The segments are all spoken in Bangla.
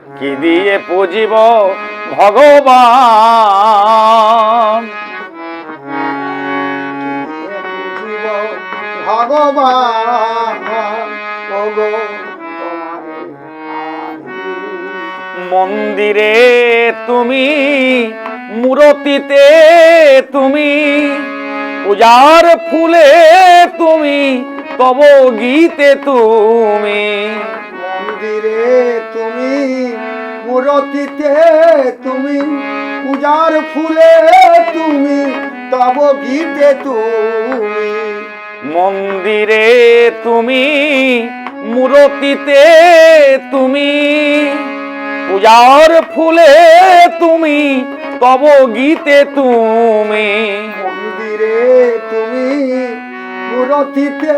কি দিয়ে পুজিব ভগবান। ভগবান ওগো মন্দিরে তুমি, মূরতিতে তুমি, পূজার ফুলে তুমি, তব গীতে তুমি। মন্দিরে তুমি, মূরতিতে তুমি, পূজার ফুলে তুমি, তব গীতে তুমি। মন্দিরে তুমি, মূরতিতে তুমি, পূজার ফুলে তুমি, তব গীতে তুমি। মন্দিরে তুমি, মূরতিতে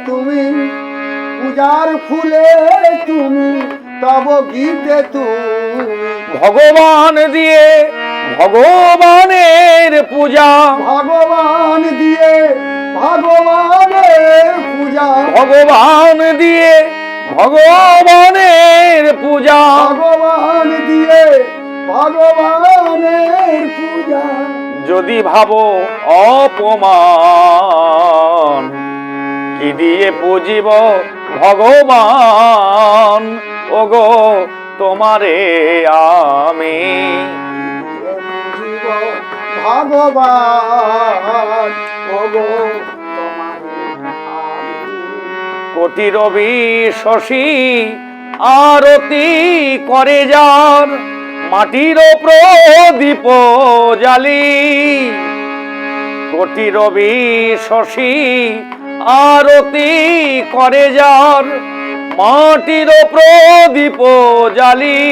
তুমি, পূজার ফুলে তুমি, তব গীতে তুমি। ভগবান দিয়ে ভগবানের পূজা, ভগবান দিয়ে ভগবানের পূজা, ভগবান দিয়ে ভগবানের পূজা। ভগবান দিয়ে ভগবানের পূজা। যদি ভাবো অপমান, কি দিয়ে পুজিব ভগবান। ওগো তোমারে আমি, ভগবান ওগো তোমারে আমি। কোটি রবি শশী আরতি করে যার, মাটির প্রদীপ জালি। কোটি রবি শশী আরতি করে যার, মাটির প্রদীপ জালি।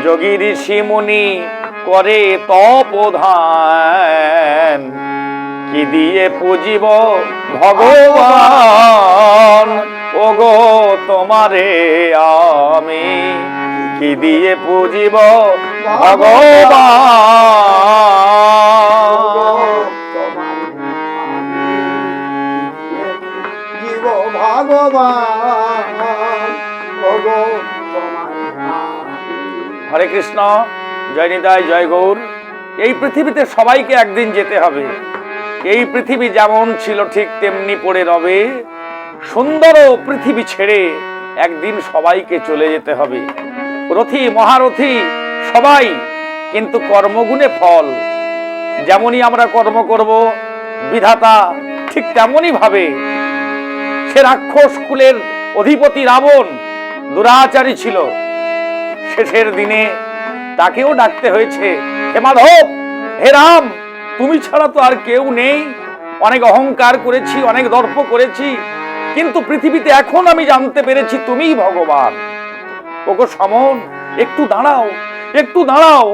যোগী ঋষি মুনি করে তপধান, কি দিয়ে পুজিব ভগবান। ওগো তোমারে আমি, কি দিয়ে পুজিব ভগবান। জীব ভগবান ওগো তোমারে আমি। হরে কৃষ্ণ, জয় নিতাই, জয় গৌর। এই পৃথিবীতে সবাইকে একদিন যেতে হবে। এই পৃথিবী যেমন ছিল ঠিক তেমনি পড়ে রবে। সুন্দর পৃথিবী ছেড়ে একদিন সবাইকে চলে যেতে হবে। রথী মহারথী সবাই, কিন্তু কর্মগুণে ফল। যেমনই আমরা কর্ম করব বিধাতা ঠিক তেমনই ভাবে। সে রাক্ষস কুলের অধিপতি রাবণ দুরাচারী ছিল। শেষের দিনে তাকেও ডাকতে হয়েছে, হে মাধব, হে রাম, তুমি ছাড়া তো আর কেউ নেই। অনেক অহংকার করেছি, অনেক দর্প করেছি, কিন্তু পৃথিবীতে এখন আমি জানতে পেরেছি তুমিই ভগবান। ওগো সমন, একটু দাঁড়াও, একটু দাঁড়াও।